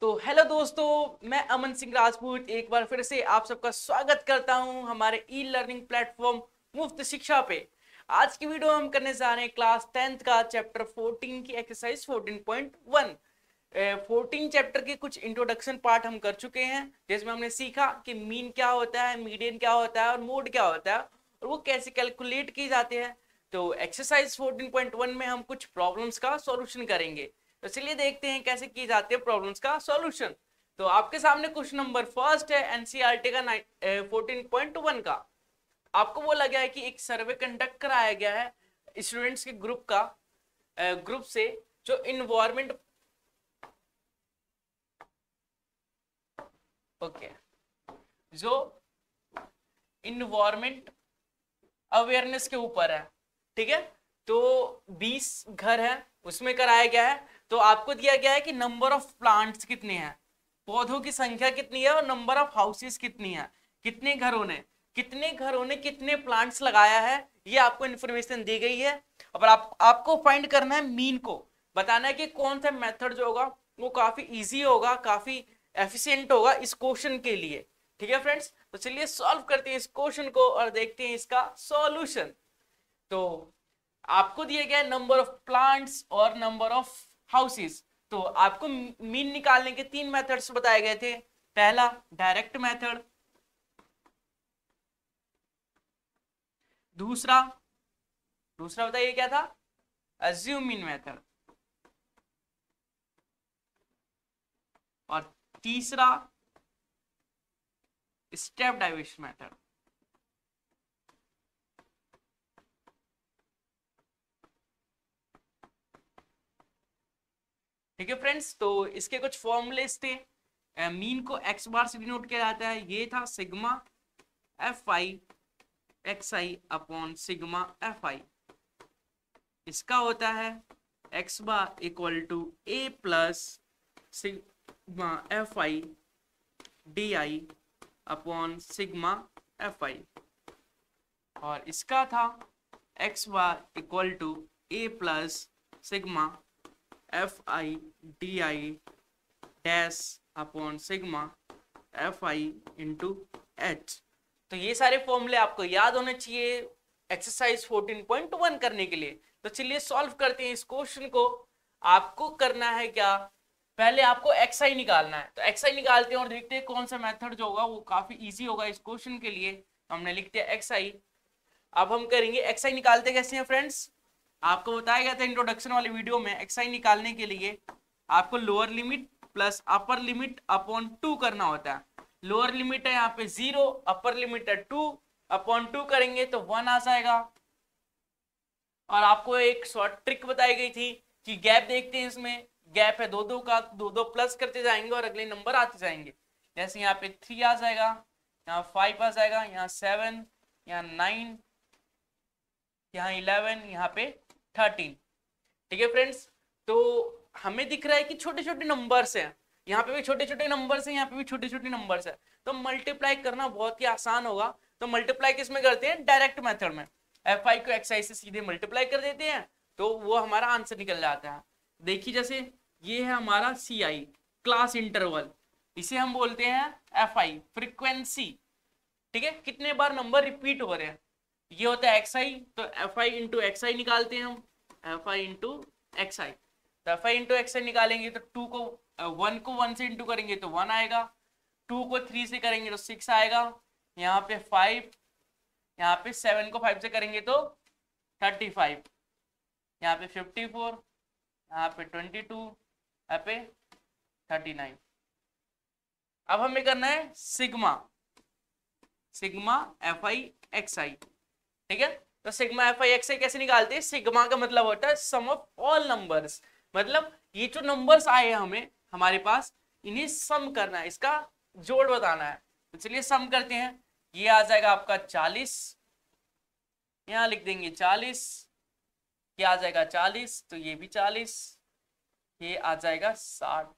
तो हेलो दोस्तों, मैं अमन सिंह राजपूत एक बार फिर से आप सबका स्वागत करता हूं हमारे ई लर्निंग प्लेटफॉर्म मुफ्त शिक्षा पे। आज की वीडियो हम करने जा रहे हैं क्लास 10th का चैप्टर 14 की एक्सरसाइज 14.1। 14 चैप्टर के कुछ इंट्रोडक्शन पार्ट हम कर चुके हैं, जिसमें हमने सीखा कि मीन क्या होता है, मीडियन क्या होता है और मोड क्या होता है और वो कैसे कैलकुलेट किए जाते हैं। तो एक्सरसाइज 14.1 में हम कुछ प्रॉब्लम्स का सॉल्यूशन करेंगे। तो चलिए देखते हैं कैसे किए जाते हैं प्रॉब्लम्स का सॉल्यूशन। तो आपके सामने क्वेश्चन नंबर फर्स्ट है एनसीईआरटी का 14.1 का। आपको बोला गया है कि एक सर्वे कंडक्ट कराया गया है स्टूडेंट्स के ग्रुप से जो इन्वायरमेंट जो इन्वायरमेंट अवेयरनेस के ऊपर है। ठीक है, तो 20 घर है उसमें कराया गया है। तो आपको दिया गया है कि नंबर ऑफ प्लांट्स कितने हैं, पौधों की संख्या कितनी है और नंबर ऑफ हाउसेस कितनी है, कितने घरों ने कितने प्लांट्स लगाया है, ये आपको इन्फॉर्मेशन दी गई है। और आपको फाइंड करना है मीन को, बताना है कि कौन सा मेथड जो होगा वो काफी इजी होगा, काफी एफिशिएंट होगा इस क्वेश्चन के लिए। ठीक है फ्रेंड्स, तो चलिए सॉल्व करते हैं इस क्वेश्चन को और देखते हैं इसका सॉल्यूशन। तो आपको दिया गया है नंबर ऑफ प्लांट्स और नंबर ऑफ हाउसेस। तो आपको मीन निकालने के 3 मेथड्स बताए गए थे। पहला डायरेक्ट मेथड, दूसरा बताइए क्या था, अज्यूम मीन मेथड, और तीसरा स्टेप डाइवर्शन मेथड। ठीक है फ्रेंड्स, तो इसके कुछ फॉर्मूलेस थे। मीन को एक्स बार से डिनोट किया जाता है, ये था sigma F I X I upon sigma F I. इसका होता है X bar equal to A plus sigma F I D I upon sigma F I, और इसका था X bar equal to A plus sigma F I D I dash upon sigma F I into H. तो ये सारे फॉर्मूले आपको याद होने चाहिए एक्सरसाइज 14.1 करने के लिए। तो चलिए सॉल्व करते हैं इस क्वेश्चन को। आपको करना है क्या, पहले आपको एक्स आई निकालना है। तो एक्स आई निकालते हैं और देखते हैं कौन सा मेथड जो होगा वो काफी इजी होगा इस क्वेश्चन के लिए। तो हमने लिख दिया एक्स आई। अब हम करेंगे एक्स आई निकालते कैसे हैं फ्रेंड्स। आपको बताया गया था इंट्रोडक्शन वाली वीडियो में, एक्स आई निकालने के लिए आपको lower limit plus upper limit upon 2 करना होता है। लोअर लिमिट है यहाँ पे 0, अपर लिमिट है 2, अपॉन 2 करेंगे तो 1 आ जाएगा। और आपको एक शॉर्ट ट्रिक बताई गई थी कि गैप देखते हैं, इसमें गैप है 2-2 का, 2-2 प्लस करते जाएंगे और अगले नंबर आते जाएंगे। जैसे यहाँ पे 3 आ जाएगा, यहाँ 5 आ जाएगा, यहाँ 7, यहाँ 9, यहाँ 11, यहाँ पे 13। ठीक है फ्रेंड्स, तो हमें दिख रहा है कि छोटे छोटे नंबर्स हैं, यहाँ पे भी छोटे छोटे नंबर्स हैं, यहाँ पे भी छोटे छोटे नंबर्स हैं। तो मल्टीप्लाई करना बहुत ही आसान होगा। तो मल्टीप्लाई किसमें करते हैं, डायरेक्ट मेथड में। एफ आई को एक्स आई से सीधे मल्टीप्लाई कर देते हैं तो वो हमारा आंसर निकल जाता है। देखिए जैसे ये है हमारा सी आई, क्लास इंटरवल, इसे हम बोलते हैं एफ आई, फ्रीक्वेंसी। ठीक है, कितने बार नंबर रिपीट हो रहे हैं, ये होता है एक्स आई। तो एफ आई इंटू एक्स आई निकालते हैं हम, F I into x I. तो एफ आई इंटू एक्स आई निकालेंगे तो 2 को 1 को 1 से इंटू करेंगे तो 1 आएगा, 2 को 3 से करेंगे तो 6 आएगा, यहाँ पे 5, यहाँ पे 7 को 5 से करेंगे तो 35, यहाँ पे 54, यहाँ पे 22, यहाँ पे 39। अब हमें करना है सिग्मा एफ आई एक्स आई। ठीक है, तो सिग्मा एफ आई एक्स आई कैसे निकालते हैं, सिग्मा का मतलब होता है सम ऑफ ऑल नंबर्स, मतलब ये जो नंबर्स आए हैं हमें हमारे पास, इन्हें सम करना है, इसका जोड़ बताना है। तो चलिए सम करते हैं। ये आ जाएगा आपका 40, यहाँ लिख देंगे 40, ये आ जाएगा 40, तो ये भी 40, ये आ जाएगा 60,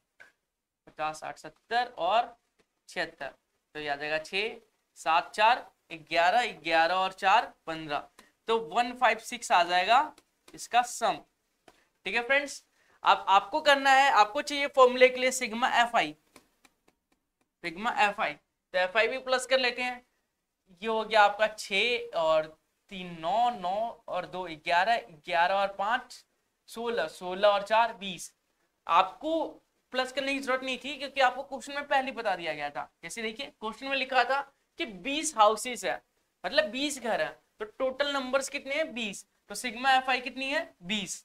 50, 60, 70 और 76, तो ये आ जाएगा 6, 7, 4, 11, 11 और 4, 15, तो 156 आ जाएगा इसका सम। ठीक है फ्रेंड्स, अब आपको करना है, आपको चाहिए फॉर्मूले के लिए sigma F I, sigma F I, तो एफ आई भी प्लस कर लेते हैं। ये हो गया आपका 6 और 3 9, 9 और 2 11, 11 और 5 16, 16 और 4 20। आपको प्लस करने की जरूरत नहीं थी क्योंकि आपको क्वेश्चन में पहले बता दिया गया था। जैसे देखिए क्वेश्चन में लिखा था कि 20 हाउसेस है, मतलब 20 घर है, तो टोटल नंबर्स कितने हैं 20, तो सिग्मा एफ आई कितनी है 20,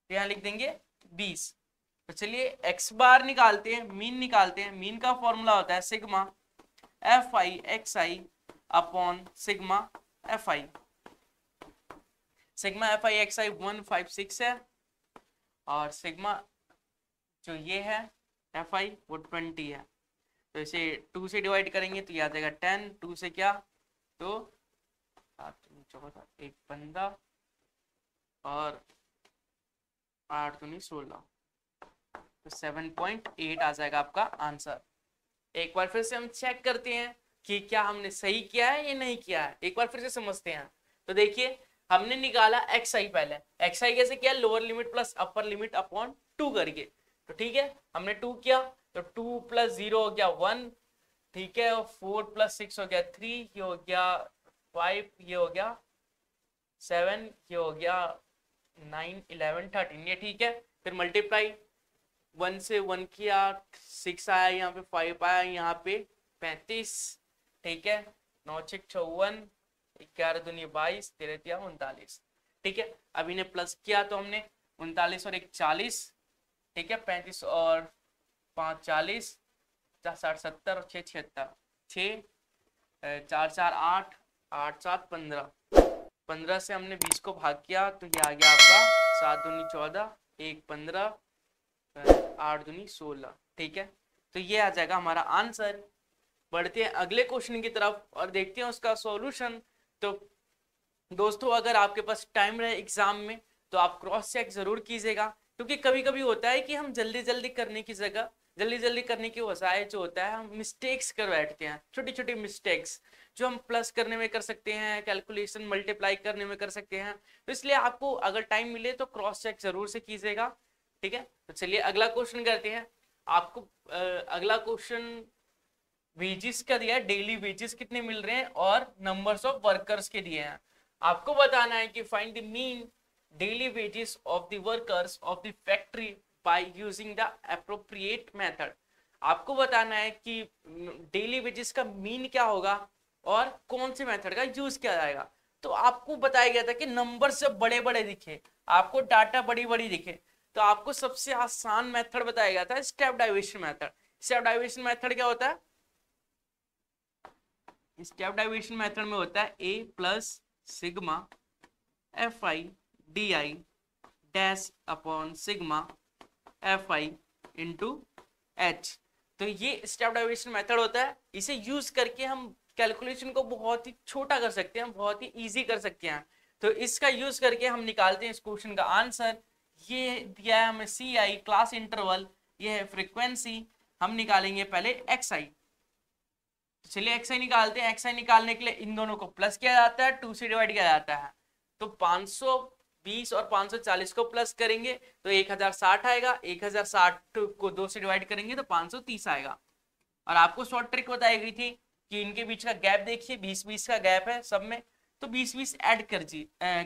तो यहां लिख देंगे 20। तो चलिए एक्स बार निकालते हैं, मीन निकालते हैं। मीन का फॉर्मूला होता है sigma F I X I upon sigma F I. Sigma F I X I 156 है और सिग्मा जो ये है एफ आई वो 20 है। तो इसे 2 से डिवाइड करेंगे तो ये आ जाएगा 10, 2 से क्या तो 14, 1 15 और 8 दूनी 16, तो 7.8 आ जाएगा आपका आंसर। एक बार फिर से हम चेक करते हैं कि क्या हमने सही किया है या नहीं किया है, एक बार फिर से समझते हैं। तो देखिए हमने निकाला एक्स आई, पहले एक्स आई कैसे किया, lower limit plus upper limit upon 2 करके, तो ठीक है हमने 2 किया, तो 2 + 0 हो गया 1, ठीक है, और 4 + 6 हो गया 3, ये हो गया 5, ये हो गया 7, ये हो गया 9 11 13, ये ठीक है। फिर मल्टीप्लाई 1 से 1 किया 6 आया, यहाँ पे 5 आया, यहाँ पे 35, ठीक है, 9 6 54, 11 दूनी 22, 13 तिया 39, ठीक है। अब इन्हें प्लस किया तो हमने 39 और 1 40, ठीक है, 35 और 5 40, 60 70 और 6 76, 6 4 4 8, 8 7 15, 15 से हमने 20 को भाग किया तो ये आ गया आपका 7 दूनी 14, 1 15, 8 दूनी 16, ठीक है। तो ये आ जाएगा हमारा आंसर। बढ़ते हैं अगले क्वेश्चन की तरफ और देखते हैं उसका सॉल्यूशन। तो दोस्तों अगर आपके पास टाइम रहे एग्जाम में तो आप क्रॉस चेक जरूर कीजिएगा, क्योंकि कभी कभी होता है कि हम जल्दी जल्दी करने की जगह, जल्दी जल्दी करने की वजह जो होता है हम मिस्टेक्स कर बैठते हैं, छोटी छोटी मिस्टेक्स जो हम प्लस करने में कर सकते हैं, कैलकुलेशन मल्टीप्लाई करने में कर सकते हैं। तो इसलिए आपको अगर टाइम मिले तो क्रॉस चेक जरूर से कीजिएगा, ठीक है। तो चलिए अगला क्वेश्चन करते हैं। आपको अगला क्वेश्चन वेजेस का दिया है, डेली वेजेस कितने मिल रहे हैं और नंबर्स ऑफ वर्कर्स के दिए हैं। आपको बताना है कि find the mean daily wages of the workers of the factory by using the appropriate method. आपको बताना है कि डेली वेजेस का मीन क्या होगा और कौन से मेथड का यूज किया जाएगा। तो आपको बताया गया था कि नंबर से बड़े बड़े दिखे, आपको डाटा बड़ी बड़ी दिखे, तो आपको सबसे आसान मेथड बताया गया था स्टेप डाइविएशन मेथड। स्टेप डाइविएशन मेथड क्या होता है, स्टेप डाइविएशन मेथड में होता है a plus sigma F I D I dash upon sigma F I into H. तो ये स्टेप डाइविएशन मेथड होता है, इसे यूज करके हम कैलकुलेशन को बहुत ही छोटा कर सकते हैं, बहुत ही इजी कर सकते हैं। तो इसका यूज करके हम निकालते हैं इस क्वेश्चन का आंसर। ये दिया है हमें सी आई क्लास इंटरवल, ये है फ्रीक्वेंसी, हम निकालेंगे पहले एक्स आई। तो चलिए एक्स आई निकालते हैं। एक्स आई निकालने के लिए इन दोनों को प्लस किया जाता है, 2 से डिवाइड किया जाता है। तो 520 और 540 को प्लस करेंगे तो 1060 आएगा, 1060 को 2 से डिवाइड करेंगे तो 530 आएगा। और आपको शॉर्ट ट्रिक बताई गई थी कि इनके बीच का गैप देखिए 20-20 का गैप है सब में, तो 20-20 ऐड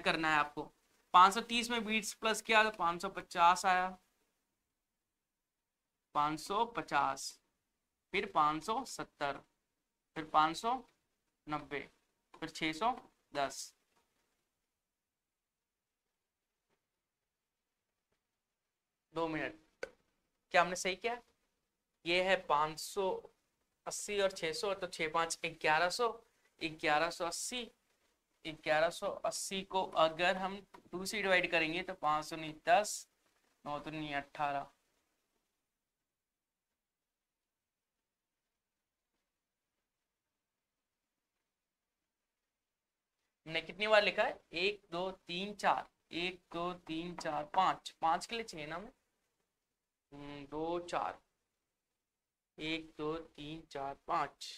करना है आपको। 530 में 20 प्लस किया तो 550 आया, 550, फिर 570, फिर 590, फिर 610। दो मिनट, क्या हमने सही किया? ये है 580 और 600, तो 6 5 1100, 1180, 1180 को अगर हम 2 से डिवाइड करेंगे तो 5 दूनी 10, 9 दूनी 18, हमने कितनी बार लिखा है 1 2 3 4, 1 2 3 4 5, 5 के लिए चाहिए ना हमें 2 4, 1 2 3 4 5।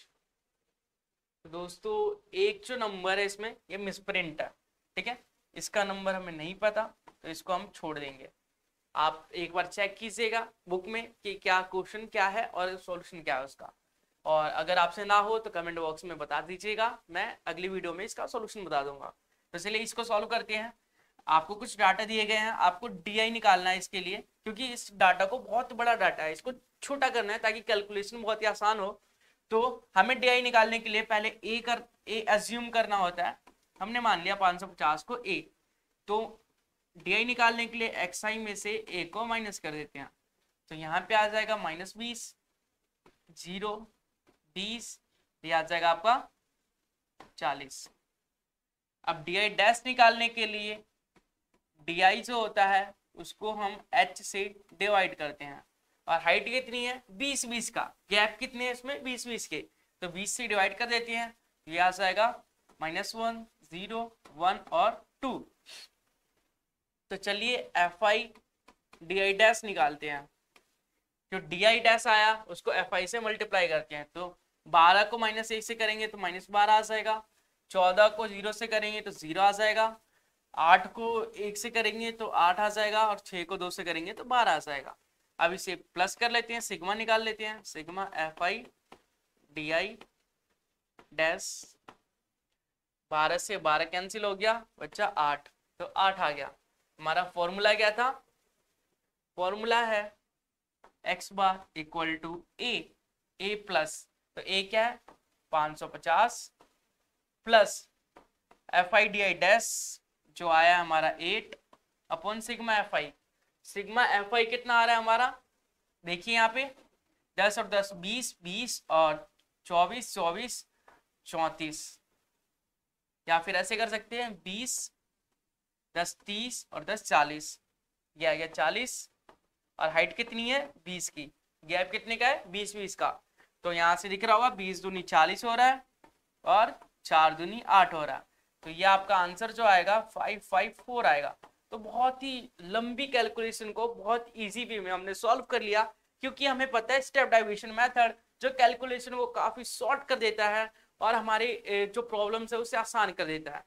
तो दोस्तों एक जो नंबर है इसमें ये मिसप्रिंट है, ठीक है, इसका नंबर हमें नहीं पता तो इसको हम छोड़ देंगे। आप एक बार चेक कीजिएगा बुक में कि क्या क्वेश्चन क्या है और सॉल्यूशन क्या है उसका। और अगर आपसे ना हो तो कमेंट बॉक्स में बता दीजिएगा, मैं अगली वीडियो में इसका सॉल्यूशन बता दूंगा। तो चलिए इसको सॉल्व करते हैं। आपको कुछ डाटा दिए गए हैं, आपको DI निकालना है इसके लिए, क्योंकि इस डाटा को बहुत बड़ा डाटा है, इसको छोटा करना है ताकि कैलकुलेशन बहुत ही आसान हो। तो हमें DI निकालने के लिए पहले ए एज्यूम करना होता है। हमने मान लिया 550 को A, तो DI निकालने के लिए XI में से A को माइनस कर देते हैं। तो यहाँ पे आ जाएगा -20, 0, 20, ये आ जाएगा आपका 40। अब DI डैश निकालने के लिए DI जो होता है उसको हम H से डिवाइड करते हैं, और हाइट कितनी है 20-20 का, गैप कितने हैं इसमें 20-20 के, तो 20 से डिवाइड कर देते हैं। ये आ जाएगा -1, 0, 1 और 2। तो चलिए FI DI डैश निकालते हैं। जो DI डैश आया उसको FI से मल्टीप्लाई करते हैं, तो 12 को -1 से करेंगे तो -12 आ जाएगा, 14 को 0 से करेंगे तो 0 आ जाएगा, 8 को 1 से करेंगे तो 8 आ जाएगा, और 6 को 2 से करेंगे तो 12 आ जाएगा। अब इसे प्लस कर लेते हैं, सिग्मा निकाल लेते हैं, सिग्मा FI DI डैश, 12 से 12 कैंसिल हो गया, बच्चा 8, तो 8 आ गया। हमारा फॉर्मूला क्या था, फॉर्मूला है x bar equal to a plus, तो a क्या है 550 प्लस FI DI डैश जो आया हमारा 8 upon sigma FI। Sigma FI कितना आ रहा है हमारा, देखिए यहाँ पे 10 और 10 20, 20 और 24, 24, 34, या फिर ऐसे कर सकते हैं 20, 10 30 और 10 40, ये आ गया 40, और हाइट कितनी है 20 की, गैप कितने का है 20-20 का, तो यहाँ से दिख रहा होगा 20 दूनी 40 हो रहा है और 4 दूनी 8 हो रहा है। तो ये आपका आंसर जो आएगा 554 आएगा। तो बहुत ही लंबी कैलकुलेशन को बहुत इजी वे में हमने सॉल्व कर लिया, क्योंकि हमें पता है स्टेप डाइविएशन मेथड जो कैलकुलेशन को काफी शॉर्ट कर देता है और हमारे जो प्रॉब्लम्स है उसे आसान कर देता है।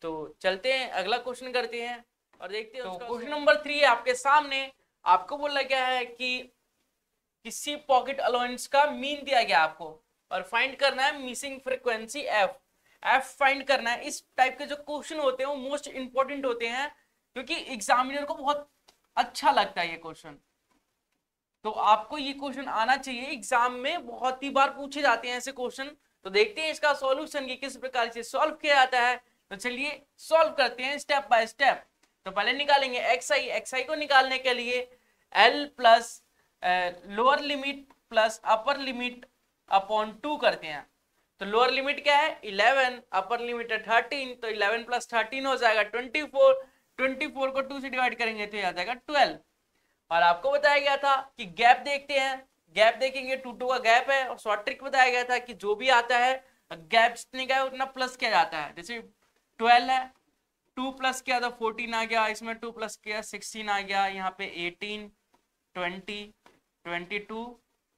तो चलते हैं अगला क्वेश्चन करते हैं और देखते हैं। तो क्वेश्चन नंबर 3 है आपके सामने। आपको बोला गया है कि किसी पॉकेट अलाउंस का मीन दिया गया आपको, और फाइंड करना है मिसिंग फ्रीक्वेंसी एफ फाइंड करना है। इस टाइप के जो क्वेश्चन होते हैं वो मोस्ट इंपॉर्टेंट होते हैं, क्योंकि एग्जामिनर को बहुत अच्छा लगता है ये क्वेश्चन, तो आपको ये क्वेश्चन आना चाहिए। एग्जाम में बहुत ही बार पूछे जाते हैं ऐसे क्वेश्चन। तो देखते हैं इसका सॉल्यूशन कि किस प्रकार से सॉल्व किया जाता है। तो चलिए सॉल्व करते हैं स्टेप बाय स्टेप। तो पहले निकालेंगे XI को निकालने के लिए L plus lower limit plus upper limit upon 2 करते हैं। तो लोअर लिमिट क्या है 11, अपर लिमिट है 13, तो 11 प्लस 13 हो जाएगा 24, 24 को 2 से डिवाइड करेंगे तो आ जाएगा 12। और आपको बताया गया था कि गैप देखते हैं, गैप देखेंगे 2 का गैप है, और शॉर्ट ट्रिक बताया गया था कि जो भी आता है गैप जितने का है उतना प्लस किया जाता है। जैसे 12 है, 2 प्लस किया तो 14 आ गया, इसमें 2 प्लस किया 16 आ गया, यहाँ पे 18, 20, 22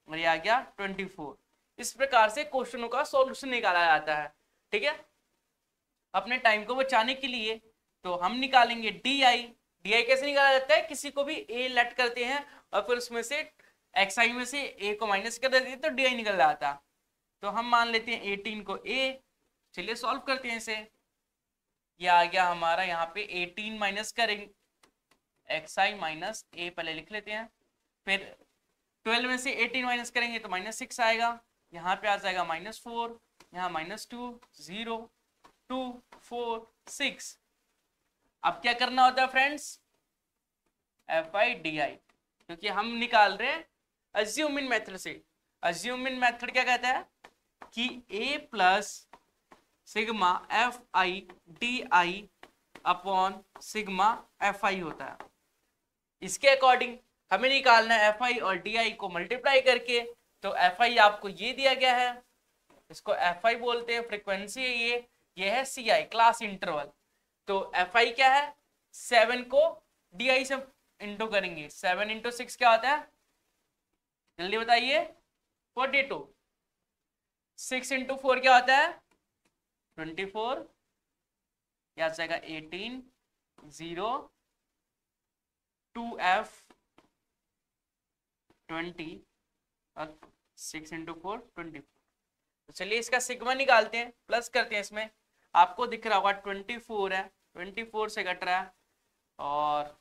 और ये आ गया 24। इस प्रकार से क्वेश्चनों का सॉल्यूशन निकाला जाता है। ठीक है, अपने टाइम को बचाने के लिए तो हम निकालेंगे DI कैसे निकाला जाता है, किसी को भी A लेट करते हैं और फिर उसमें से XI में से A को माइनस कर देते हैं तो DI निकल जाता। तो हम मान लेते हैं 18 को A। चलिए सॉल्व करते हैं इसे। ये आ गया हमारा, यहाँ पे 18 माइनस करेंगे XI माइनस A पहले लिख लेते हैं, फिर 12 में से 18 माइनस करेंगे तो -6 आएगा, यहाँ पे आ जाएगा -4, यहाँ -2, 0, 2, 4, 6। अब क्या करना होता है फ्रेंड्स, FI DI, क्योंकि हम निकाल रहे हैं अज्यूमिंग मेथड से। अज्यूमिंग मेथड क्या कहता है कि A plus sigma FI DI upon sigma FI होता है। इसके अकॉर्डिंग हमें निकालना है FI और DI को मल्टीप्लाई करके। तो FI आपको ये दिया गया है, इसको FI बोलते हैं, फ्रीक्वेंसी है ये है CI क्लास इंटरवल। तो FI क्या है 7 को DI से इंटू करेंगे, 7 इंटू 6 क्या होता है जल्दी बताइए 42, 6 इंटू 4 क्या होता है 24, या जाएगा 18, 0, 2F 20 और 6 × 4 24। तो चलिए इसका सिग्मा निकालते हैं, प्लस करते हैं। इसमें आपको दिख रहा होगा 24 है, 24 से घट रहा है, और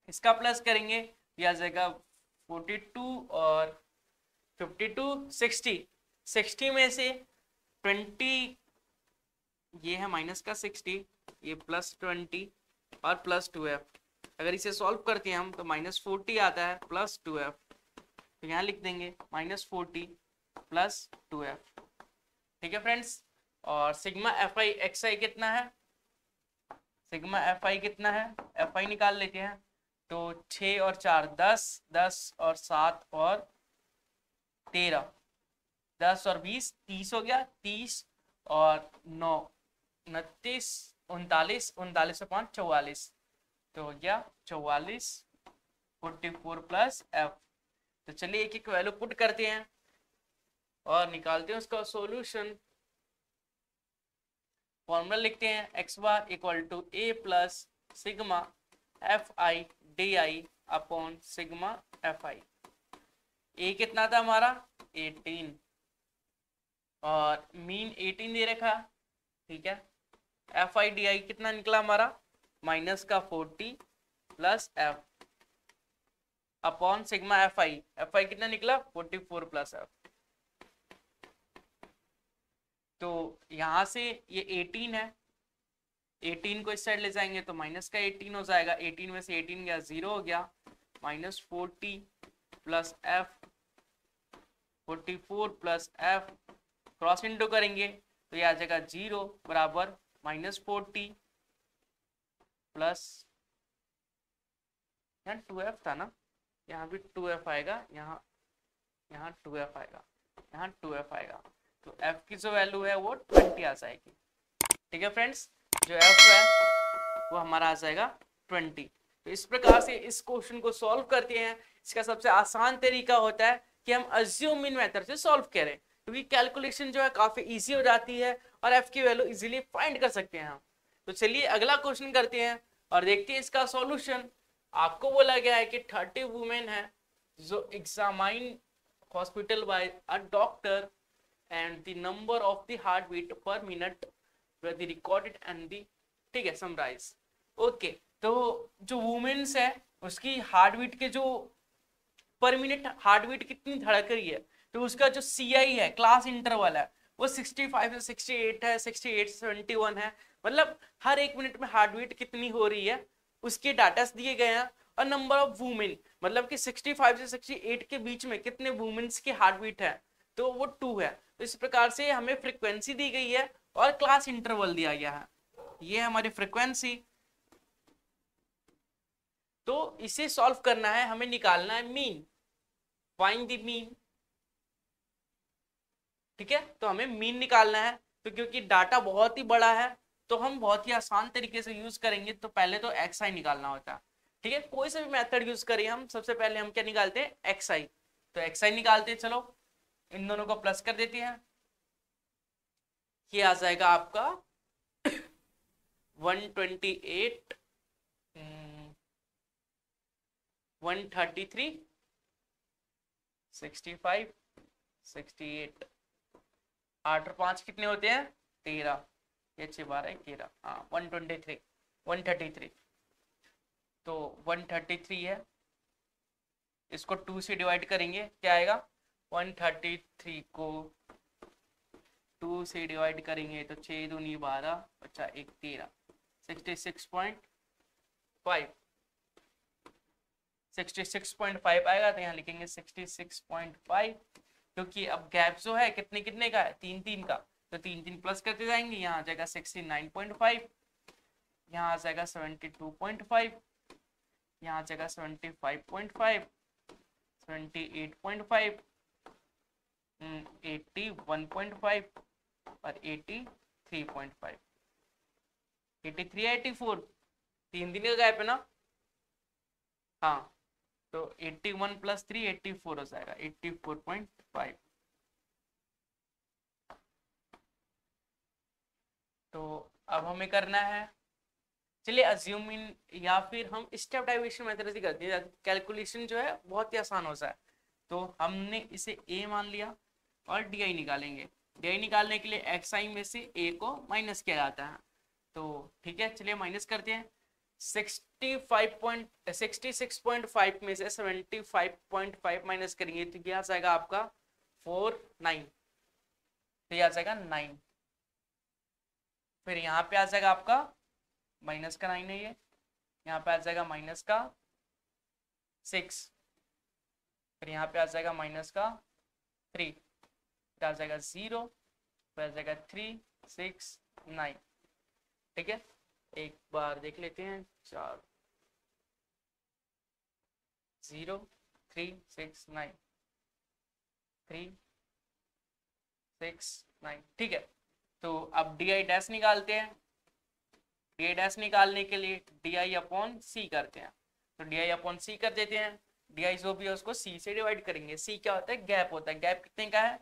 इसका प्लस करेंगे, यह आ जाएगा 42 और 52 60। 60 में से 20, ये है माइनस का 60, ये प्लस 20 और प्लस 2f। अगर इसे सॉल्व करते हैं हम तो -40 आता है प्लस 2f, तो यहाँ लिख देंगे -40 प्लस 2f। ठीक है फ्रेंड्स, और सिग्मा fi xi कितना है, सिग्मा fi कितना है, fi निकाल लेते हैं। तो 6 और 4 10, 10 और 7 और 13, 10 और 20 30 हो गया, 30 और 9 29, 39, 39 और 5 44, तो हो गया 44, 44 प्लस f। तो चलिए एक एक वैल्यू पुट करते हैं और निकालते हैं उसका सॉल्यूशन। फॉर्मूला लिखते हैं, x bar equal to a plus sigma fi di upon sigma fi। a कितना था हमारा 18, और मीन 18 दे रखा, ठीक है। fi di कितना निकला हमारा माइनस का 40 plus f upon sigma fi कितना निकला 44 प्लस f। तो यहां से ये 18 है, 18 को इस साइड ले जाएंगे तो माइनस का 18 हो जाएगा, 18 में से 18 गया 0 हो गया, -40 plus f 44 plus f, cross into करेंगे तो ये आ जाएगा 0 बराबर -40 प्लस, यहाँ 2f था ना, यहाँ भी 2f आएगा, यहाँ 2f आएगा, यहाँ 2f आएगा, तो f की जो वैल्यू है वो 20 आ जाएगी। ठीक है फ्रेंड्स, जो f है वो हमारा आ जाएगा 20। तो इस प्रकार से इस क्वेश्चन को सॉल्व करते हैं। इसका सबसे आसान तरीका होता है कि हम अज्यूम मीन मेथड से सॉल्व करें, क्योंकि कैलकुलेशन जो है काफी इजी हो जाती है और f की वैल्यू इजीली फाइंड कर सकते हैं हम। तो चलिए अगला क्वेश्चन करते हैं और देखते हैं इसका सॉल्यूशन। आपको बोला गया है कि 30 वुमेन है जो examine hospital by a doctor and the number of the heartbeat per minute were the recorded and the, ठीक है, समराइज। ओके, तो जो वुमेन्स है उसकी हार्टबीट के जो पर मिनट हार्टबीट कितनी धड़क रही है, तो उसका जो CI है, क्लास इंटरवल है, वो 65 से 68 है, 68 से 71 है, मतलब हर एक मिनट में हार्टबीट कितनी हो रही है उसके डाटा दिए गए हैं। और नंबर ऑफ वुमेन, मतलब कि 65 से 68 के बीच में कितने वुमेन्स की हार्टबीट है, तो वो 2 है। तो इस प्रकार से हमें फ्रीक्वेंसी दी गई है और क्लास इंटरवल दिया गया है, ये है हमारी फ्रीक्वेंसी। तो इसे सॉल्व करना है, हमें निकालना है मीन, फाइंड द मीन। ठीक है, तो हमें मीन निकालना है। तो क्योंकि डाटा बहुत ही बड़ा है तो हम बहुत ही आसान तरीके से यूज करेंगे। तो पहले तो xi निकालना होता है, ठीक है, कोई सा भी मेथड यूज करें हम, सबसे पहले हम क्या निकालते हैं xi। तो xi निकालते हैं, चलो इन दोनों को प्लस कर देते हैं, ये आ जाएगा आपका 128 133 65 68, 8 और 5 कितने होते हैं 13, ये 6 12 13, हाँ 123 133। तो 133 है, इसको 2 से डिवाइड करेंगे, क्या आएगा 133 को 2 से डिवाइड करेंगे तो 6 दूनी 12 बचा 1 13, 66.5 66.5 आएगा। तो यहाँ लिखेंगे 66.5, क्योंकि अब गैप जो है कितने कितने का है 3 3 का, तो 3 3 प्लस करते जाएंगे, यहाँ आ जाएगा 69.5, यहाँ आ जाएगा 72.5, यहाँ आ जाएगा 75.5, 78.5, 81.5 और 83.5, 83 84, 3 दिन का गैप है ना, हाँ, तो 81 प्लस 3 84 हो जाएगा 84.5। तो अब हमें करना है चलिए अज्यूम इन, या फिर हम स्टेप डाइविएशन मेथड से करते हैं, कैलकुलेशन जो है बहुत ही आसान होता है। तो हमने इसे a मान लिया और डी निकालेंगे। डी निकालने के लिए एक्स आई में से a को माइनस किया जाता है। तो ठीक है, चलिए माइनस करते हैं। 66.5 में से 75.5 माइनस करेंगे तो क्या आ जाएगा आपका 49, तो ये आ जाएगा 9। फिर यहाँ पे आ जाएगा आपका माइनस का 9 है, ये यहाँ पे आ जाएगा माइनस का 6, फिर यहाँ पे आ जाएगा माइनस का 3, फिर आ जाएगा 0, फिर आ जाएगा 3 6 9। ठीक है, एक बार देख लेते हैं। 4 0 3 6 9 3 6 9। ठीक है, तो अब डी आई डैश निकालते हैं। डी आई डैश निकालने के लिए डी आई अपॉन सी करते हैं। तो डी आई अपॉन सी कर देते हैं। डी आई जो भी है उसको सी से डिवाइड करेंगे। सी क्या होता है, गैप होता है। गैप कितने का है,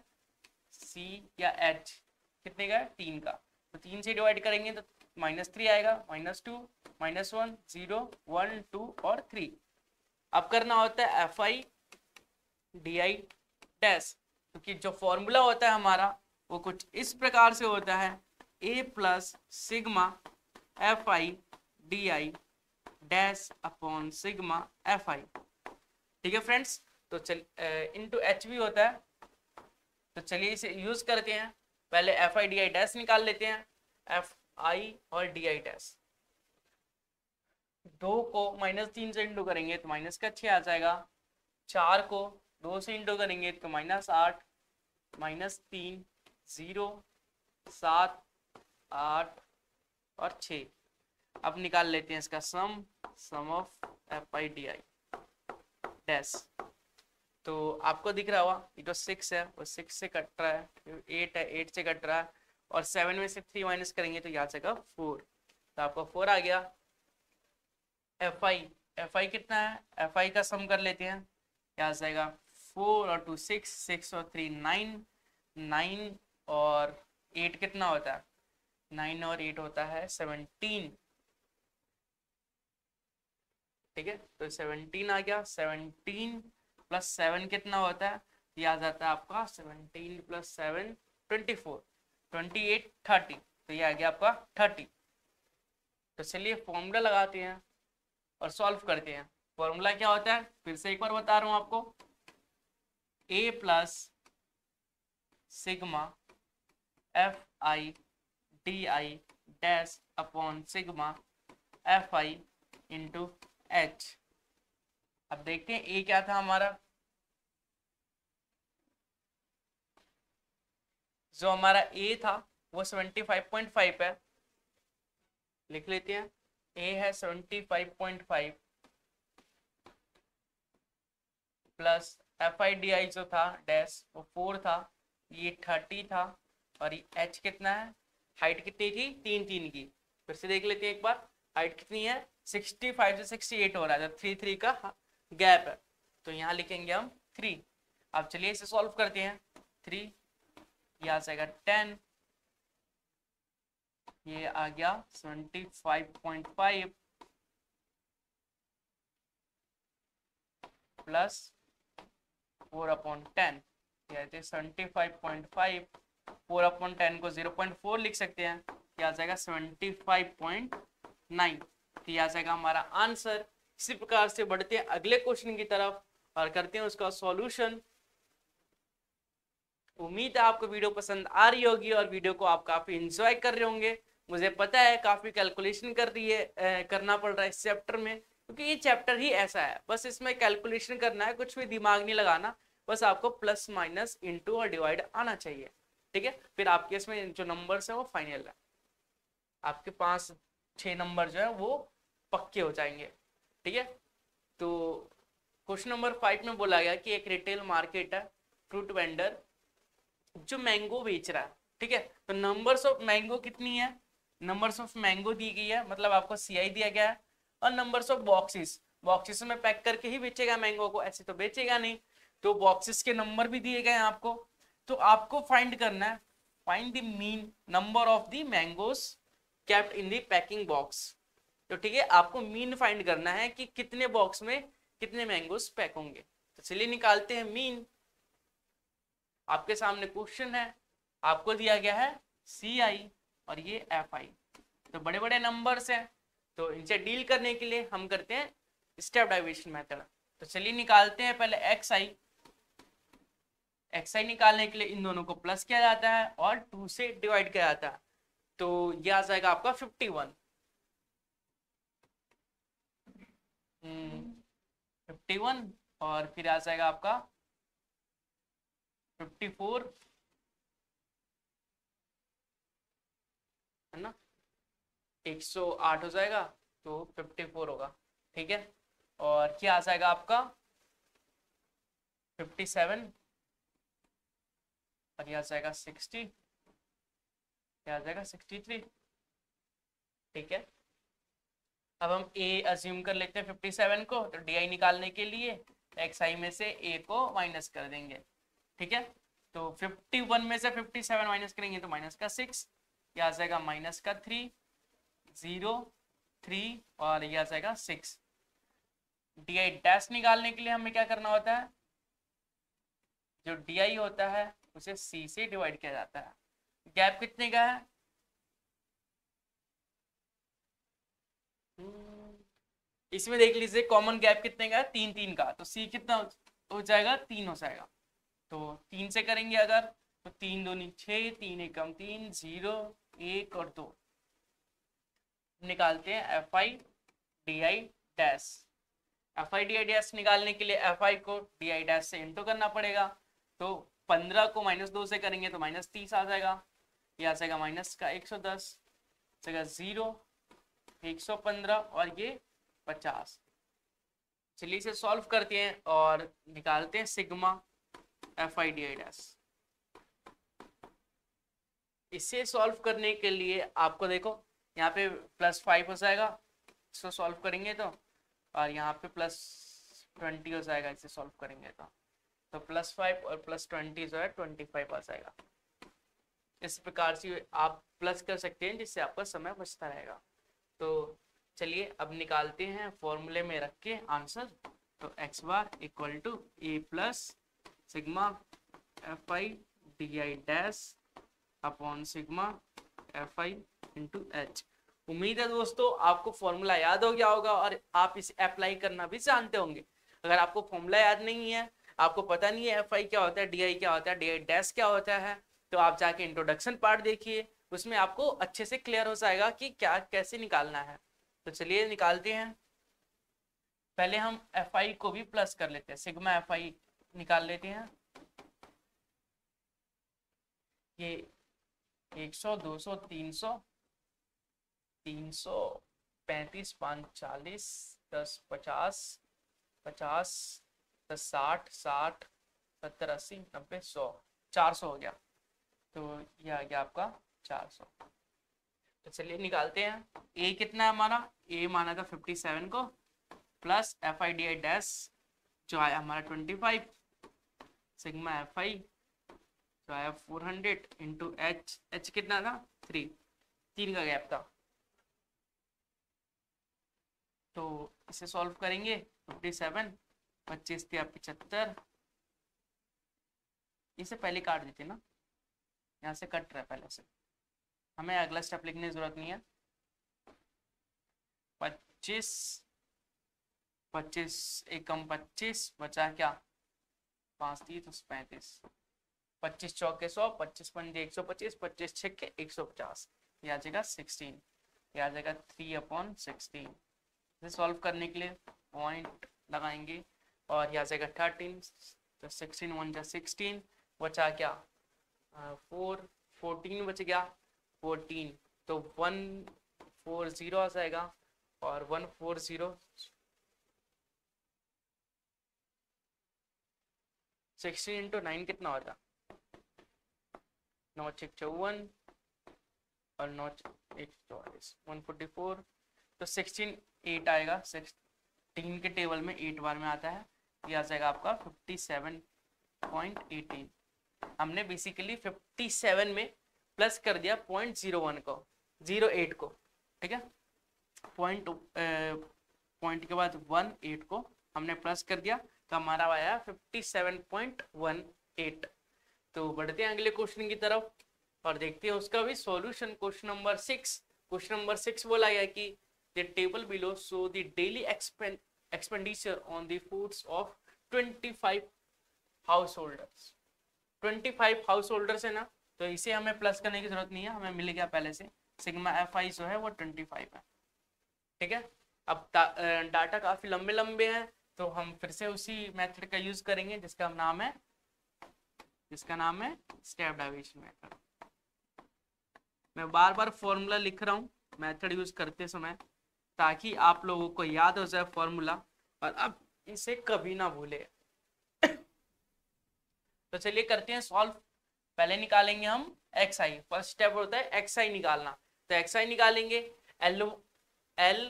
सी या एच कितने का है, 3 का। तो 3 से डिवाइड करेंगे तो -3 आएगा, -2 -1 0 1 2 और 3। अब करना होता है F I D I dash, क्योंकि जो फॉर्मूला होता है हमारा वो कुछ इस प्रकार से होता है, a plus sigma F I D I dash upon sigma F आई। ठीक है फ्रेंड्स, तो चल इनटू एच भी होता है। तो चलिए इसे यूज करते हैं। पहले F I D I dash निकाल लेते हैं। एफ आई और डी आई डैश, 2 को -3 से इंटू करेंगे तो माइनस का 6 आ जाएगा। 4 को 2 से इंटू करेंगे तो -8 -3 0 7 8 और 6। अब निकाल लेते हैं इसका sum of F I D I dash. तो आपको दिख रहा होगा ये जो 6 है वो 6 से कट रहा है, 8 है 8 से कट रहा है, और 7 में से 3 माइनस करेंगे तो यहाँ से 4। तो आपका 4 आ गया। एफ आई कितना है, एफ आई का सम कर लेते हैं। क्या आ जाएगा 4 और 2 6 6 और 3 9 9 और 8 कितना होता है, 9 और 8 होता है 17। ठीक है, तो 17 आ गया। 17 प्लस 7 कितना होता है, ये आ जाता है आपका 17 प्लस 7 24 28 30। तो ये आ गया आपका 30। तो चलिए फॉर्मूला लगाते हैं और सॉल्व करते हैं। फॉर्मूला क्या होता है, फिर से एक बार बता रहा हूं आपको, a plus sigma F I D I dash upon sigma F I into H. अब देखते हैं a क्या था हमारा, जो हमारा a था वो 75.5 है। लिख लेते हैं, a है 75.5 प्लस एफ आई डी आई जो था डैश वो 4 था, ये 30 था, और ये h कितना है, हाइट कितनी थी 3 3 की। फिर से देख लेते हैं एक बार, हाइट कितनी है 65 से 68 हो रहा है, 3 3 का गैप है, तो यहाँ लिखेंगे हम 3। अब चलिए इसे सॉल्व करते हैं। 3 ये आ जाएगा 10, ये आ गया 75.5 प्लस 4/10, ये 75.5। 4/10 को 0.4 लिख सकते हैं, ये आ जाएगा 75.9। तो ये आ जाएगा हमारा आंसर। इसी प्रकार से बढ़ते हैं अगले क्वेश्चन की तरफ और करते हैं उसका सॉल्यूशन। उम्मीद है आपको वीडियो पसंद आ रही होगी और वीडियो को आप काफी एंजॉय कर रहे होंगे। मुझे पता है काफी कैलकुलेशन करना पड़ रहा है इस चैप्टर में, क्योंकि ये चैप्टर ही ऐसा है, बस इसमें कैलकुलेशन करना है, कुछ भी दिमाग नहीं लगाना, बस आपको प्लस माइनस इंटू और डिवाइड आना चाहिए। ठीक है, फिर आपके इसमें जो नंबर्स है वो फाइनल है, आपके 5-6 नंबर जो है वो पक्के हो जाएंगे। ठीक है, तो क्वेश्चन नंबर 5 में बोला गया कि एक रिटेल मार्केट है, फ्रूट वेंडर जो मैंगो बेच रहा है। ठीक है, तो नंबर्स ऑफ मैंगो कितनी है, नंबर्स ऑफ मैंगो दी गई है, मतलब आपको सीआई दिया गया है, और नंबर्स ऑफ बॉक्सेस में पैक करके ही बेचेगा मैंगो को, ऐसे तो बेचेगा नहीं, तो बॉक्सेस के नंबर भी दिए गए हैं आपको। तो आपको फाइंड करना है, find the mean number of the mangoes kept in the packing box. तो ठीक है, आपको मीन फाइंड करना है कि कितने बॉक्स में कितने मैंगोस पैक होंगे। तो चलिए निकालते हैं मीन। आपके सामने क्वेश्चन है, आपको दिया गया है CI और ये FI, तो बड़े बड़े नंबर्स हैं, तो इनसे डील करने के लिए हम करते हैं स्टेप डाइविएशन मेथड। तो चलिए निकालते हैं पहले XI निकालने के लिए इन दोनों को प्लस किया जाता है और 2 से डिवाइड किया जाता है, तो ये आ जाएगा आपका 51। 51 और फिर आ जाएगा आपका 54, है ना, 108 हो जाएगा, तो 54 होगा, ठीक है। और क्या आ जाएगा आपका 57, और ये आ जाएगा 60, क्या आ जाएगा 63, ठीक है। अब हम A अज्यूम कर लेते हैं 57 को, तो DI निकालने के लिए XI में से A को माइनस कर देंगे, ठीक है। तो 51 में से 57 माइनस करेंगे तो माइनस का 6, यह आ जाएगा माइनस का 3, 0, 3 और यह आ जाएगा 6। DI डैश निकालने के लिए हमें क्या करना होता है, जो DI होता है उसे C से डिवाइड किया जाता है। गैप कितने का है, इसमें देख लीजिए कॉमन गैप कितने का है, 3 3 का, तो C कितना हो जाएगा, 3 हो जाएगा। तो 3 से करेंगे अगर, तो 3 दूनी 6, 3 एकम 3, 0, 1 और 2। निकालते हैं FI DI dash. FI DI dash निकालने के लिए FI को DI डैश से इंटू करना पड़ेगा, तो 15 को -2 से करेंगे तो -30 आ जाएगा, ये आ जाएगा माइनस का 110, जगह 0, 115 और ये 50। चलिए इसे सॉल्व करते हैं और निकालते हैं सिग्मा FI DI डैश। इसे सॉल्व करने के लिए आपको देखो यहाँ पे +5 हो जाएगा, इसको सॉल्व करेंगे तो, और यहाँ पे +20 हो जाएगा इसे सॉल्व करेंगे तो +5 और +20 जो है 25 आ जाएगा। इस प्रकार से आप प्लस कर सकते हैं जिससे आपका समय बचता रहेगा। तो चलिए अब निकालते हैं फॉर्मूले में रख के आंसर। तो x bar equal to A plus sigma FI DI dash upon sigma FI into H। उम्मीद है दोस्तों आपको फॉर्मूला याद हो गया होगा और आप इसे अप्लाई करना भी जानते होंगे। अगर आपको फॉर्मूला याद नहीं है, आपको पता नहीं है FI क्या होता है, DI क्या होता है, DI डैश क्या होता है, तो आप जाके इंट्रोडक्शन पार्ट देखिए, उसमें आपको अच्छे से क्लियर हो जाएगा कि क्या कैसे निकालना है। तो चलिए निकालते हैं। पहले हम FI को भी प्लस कर लेते हैं, सिग्मा FI निकाल लेते हैं। ये 100, 200, 300, 300, 35, 5, 40, 10, 50, 50, 10, 60, 60, 70, 80, 90, 100, 400 हो गया। तो ये आ गया आपका 400। तो चलिए निकालते हैं। A कितना है हमारा, A माना था 57 को, प्लस FI DI डैश जो आया हमारा 25, सिग्मा FI जो आया 400 इंटू H कितना था 3 का गैप था। तो इसे सॉल्व करेंगे 57, 25 दिया 75, इसे पहले काट देते ना, यहाँ से कट रहा है पहले से, हमें अगला स्टेप लिखने की जरूरत नहीं है। 25, 25 एकम 25 बचा क्या 5 थी तो 35, 25 चौके 100, 25 पंजे 125, 25 छक्के 150, ये आ जाएगा 16, ये आ जाएगा 3/16। इसे सॉल्व करने के लिए पॉइंट लगाएंगे और ये आ जाएगा 13, तो 16 1 जा 16, बचा क्या 4, 14 बच गया 14, तो 140 आ जाएगा और 140 16 इंटू 9 कितना होता, 9 6 54 और 9 1 44, 144, तो 16 8 आएगा, 16 के टेबल में 8 बार में आता है, ये आ जाएगा आपका 57.18। हमने बेसिकली 57 में प्लस कर दिया 0.01 को 08 को, ठीक है। पॉइंट के बाद 18 को हमने प्लस कर दिया तो हमारा आया 57.18। तो बढ़ते हैं अगले क्वेश्चन की तरफ और देखते हैं उसका भी सॉल्यूशन। क्वेश्चन नंबर 6 बोला गया कि the table below show the daily expenditure on the foods of 25 house holders. 25 house holders है ना, तो इसे हमें प्लस करने की जरूरत नहीं है, हमें मिल गया पहले से। सिग्मा एफ आई जो है वो 25 है। ठीक है, अब डाटा काफी लंबे लंबे हैं तो हम फिर से उसी मेथड का यूज करेंगे जिसका नाम है स्टेप डेविएशन मेथड। मैं बार बार फॉर्मूला लिख रहा हूँ मेथड यूज करते समय ताकि आप लोगों को याद हो जाए फॉर्मूला और अब इसे कभी ना भूले। तो चलिए करते हैं सॉल्व। पहले निकालेंगे हम एक्स आई। फर्स्ट स्टेप होता है एक्स आई निकालना। तो एक्स आई निकालेंगे एल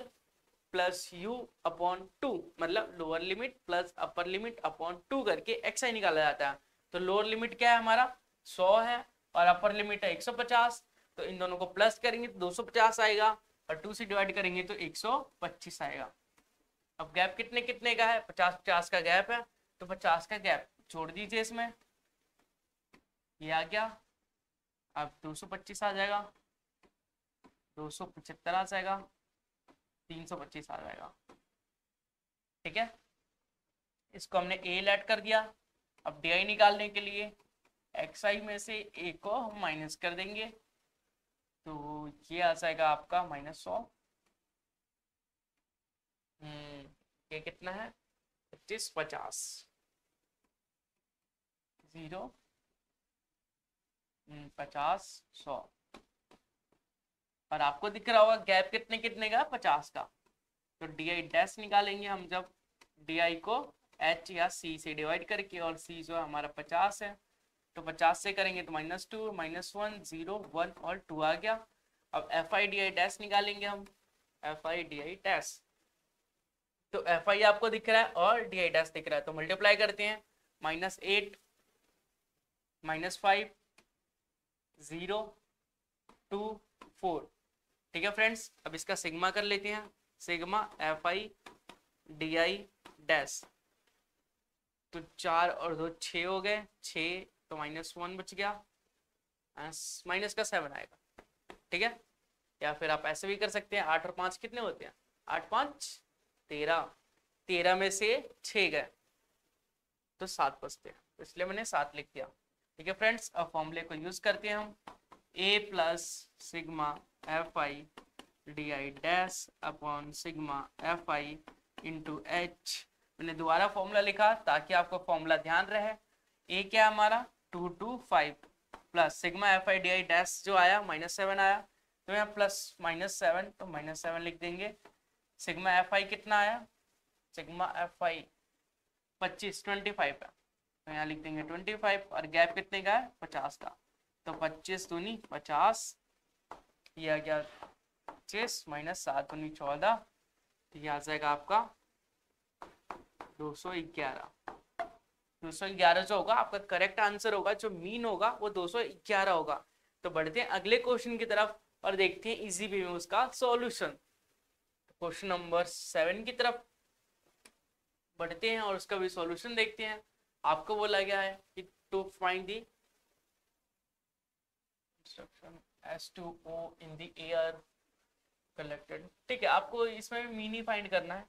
प्लस यू अपॉन 2, मतलब lower limit plus upper limit upon 2 करके एक्स आई निकाला जाता है। तो लोअर लिमिट क्या है हमारा 100 है और अपर लिमिट है 150। तो इन दोनों को प्लस करेंगे तो 250 आएगा और 2 से डिवाइड करेंगे तो 125 आएगा। अब गैप कितने कितने का है, 50-50 का गैप है, तो 50 का गैप छोड़ दीजिए इसमें, ये आ गया। अब 225 आ जाएगा, 275 आ जाएगा, 325 आ जाएगा। ठीक है, इसको हमने ए ऐड कर दिया। अब डी आई निकालने के लिए एक्स आई में से ए को हम माइनस कर देंगे तो ये आ जाएगा आपका -100। ये कितना है 25 50 0 50 100 और आपको दिख रहा होगा गैप कितने कितने का 50 का। तो डी आई डैश निकालेंगे हम जब डी आई को एच या सी से डिवाइड करके, और सी जो है हमारा 50 है तो 50 से करेंगे तो -2 -1 0 1 और 2 आ गया। अब F I D I dash निकालेंगे हम, F I D I dash. तो एफ आई आपको दिख रहा है और डी आई डैश दिख रहा है तो मल्टीप्लाई करते हैं, -8 -5 0 2 4। ठीक है फ्रेंड्स, अब इसका सिग्मा कर लेते हैं। Sigma F I D I dash, तो 4 और 2 6 हो गए, 6 तो -1 बच गया, माइनस का 7 आएगा। ठीक है, या फिर आप ऐसे भी कर सकते हैं, 8 और 5 कितने होते हैं, 8 5 13, 13 में से 6 गए तो 7 बचते हैं, तो इसलिए मैंने 7 लिख दिया। ठीक है फ्रेंड्स, अब फॉर्मूले को यूज करते हैं हम, A plus sigma F I D I dash upon sigma F I into H. मैंने दोबारा फॉर्मूला लिखा ताकि आपको फॉर्मूला ध्यान रहे। ए क्या हमारा 225 plus sigma F I D I dash जो आया -7 आया, तो यहाँ प्लस -7 तो -7 लिख देंगे। सिग्मा एफ आई कितना आया, सिग्मा एफ आई 25 है तो यहाँ लिख देंगे 25 और गैप कितने का है 50 का, तो 25 दूनी 50, ये आ गया 25 -7 दूनी 14, तो ये आ जाएगा आपका 211। 211 जो होगा आपका करेक्ट आंसर होगा, जो मीन होगा वो 211 होगा। तो बढ़ते हैं अगले क्वेश्चन की तरफ और देखते हैं इजी वे में उसका सॉल्यूशन। क्वेश्चन नंबर 7 की तरफ बढ़ते हैं और उसका भी सॉल्यूशन देखते हैं। आपको बोला गया है कि to find the H2O in the air collected. ठीक है, आपको इसमें मीन ही फाइंड करना है।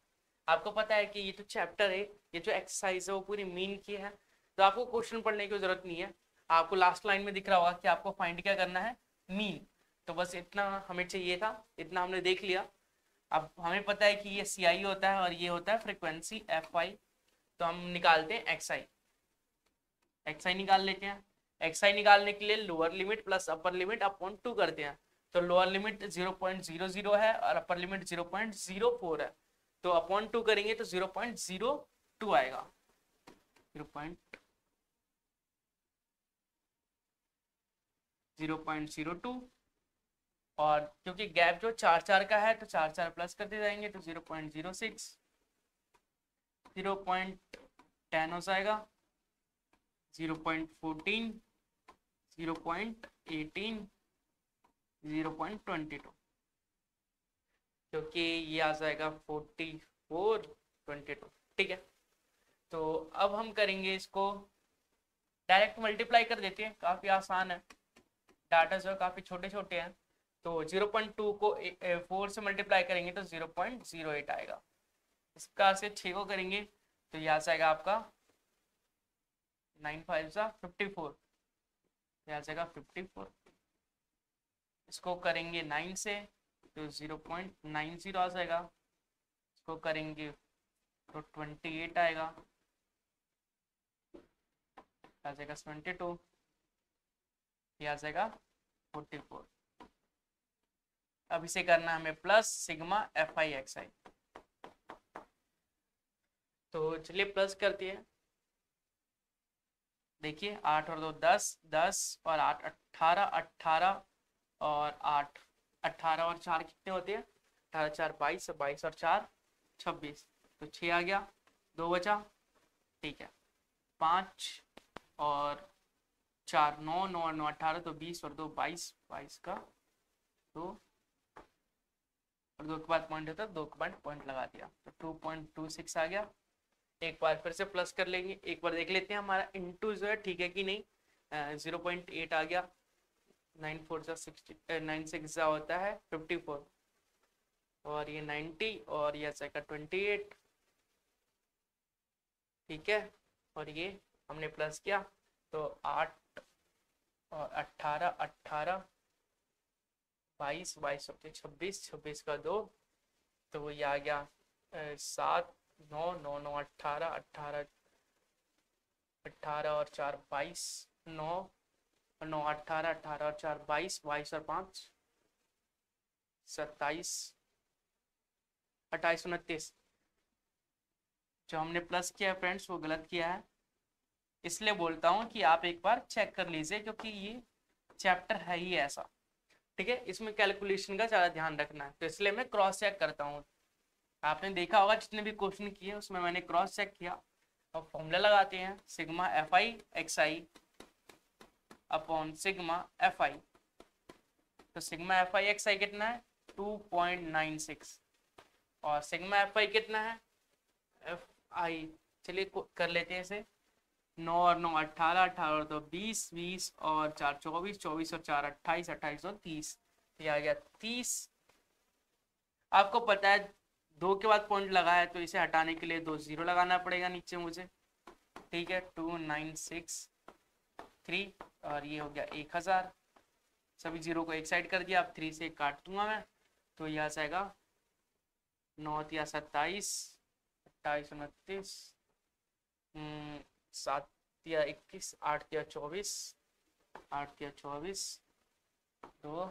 आपको पता है कि ये जो चैप्टर है, ये जो एक्सरसाइज है वो पूरी मीन की है, तो आपको क्वेश्चन पढ़ने की जरूरत नहीं है। आपको लास्ट लाइन में दिख रहा होगा कि आपको फाइंड क्या करना है, मीन। तो बस इतना हमें चाहिए था, इतना हमने देख लिया। अब हमें पता है कि ये सी आई होता है और ये होता है फ्रिक्वेंसी एफ आई, तो हम निकालते हैं एक्स आई। एक्स आई निकाल लेते हैं। एक्स आई निकालने के लिए lower limit plus upper limit upon 2 करते हैं। तो लोअर लिमिट 0.00 है और अपर लिमिट 0.04 है, तो अपॉन 2 करेंगे तो 0.02 आएगा। 0.02 और क्योंकि गैप जो 4 का है तो 4 प्लस करते जाएंगे तो 0.06, 0.10 हो जाएगा, 0.14, 0.18, 0.22। क्योंकि ये आ जाएगा 44 22। ठीक है, तो अब हम करेंगे इसको डायरेक्ट मल्टीप्लाई कर देते हैं, काफ़ी आसान है, डाटा जो काफ़ी छोटे छोटे हैं। तो 0.2 को 4 से मल्टीप्लाई करेंगे तो 0.08 आएगा। इस प्रकार से 6 को करेंगे तो ये आ जाएगा आपका 9 5 सा 54, ये आ जाएगा 54। इसको करेंगे 9 से तो 0.90 आ जाएगा। इसको करेंगे तो 28 आएगा, आ जाएगा 72, ये आ जाएगा 44। अब इसे करना है हमें plus sigma F I X I. तो चलिए प्लस करते हैं। देखिए 8 और 2 10, 10 और 8 18, 18 और 8 18 और 4 कितने होते हैं? 18 4 22, 22 और 4 26, तो 6 आ गया, 2 बचा। ठीक है, 5 और 4 9, 9 और 9 18, तो 20 और 2 22, 22 का 2 और 2 के बाद पॉइंट होता है, 2 के बाद पॉइंट लगा दिया तो 2.26 आ गया। एक बार फिर से प्लस कर लेंगे, एक बार देख लेते हैं हमारा इनटू जो है ठीक है कि नहीं। 0.8 आ गया, 9 4 जा 60, 9 6 जा होता है 54, और ये 90 और ये जाएगा 28। ठीक है, और ये हमने प्लस किया तो 8 और 18 18 22 22 होते 26, 26 का 2, तो ये आ गया 7 9 9 9 18 18 18 और 4 22, 9 और 9 18 18 और 4 22, 22 और 5 27, 28 29। जो हमने प्लस किया है फ्रेंड्स वो गलत किया है, इसलिए बोलता हूँ कि आप एक बार चेक कर लीजिए, क्योंकि ये चैप्टर है ही ऐसा। ठीक है, इसमें कैलकुलेशन का ज़्यादा ध्यान रखना है, तो इसलिए मैं क्रॉस चेक करता हूँ। आपने देखा होगा जितने भी क्वेश्चन किए उसमें मैंने क्रॉस चेक किया। अब फॉर्मूला लगाते हैं, sigma F I X I upon sigma F I. तो सिग्मा एफ आई एक्स आई कितना है? 2.96, और सिग्मा एफ आई कितना है? एफ आई, चलिए कर लेते हैं इसे। 9 और 9 18, 18 और 2 20, 20 और 4 24, 24 और 4 28, 28 और 30, ये आ गया 30। आपको पता है 2 के बाद पॉइंट लगा है तो इसे हटाने के लिए 2 0 लगाना पड़ेगा नीचे मुझे। ठीक है, 2963, और ये हो गया 1000। सभी 0 को एक साइड कर दिया, अब 3 से काट दूंगा मैं, तो यह आ जाएगा 9 या 27, 28 29, 7 या 21, 8 या 24, 8 या 24, 2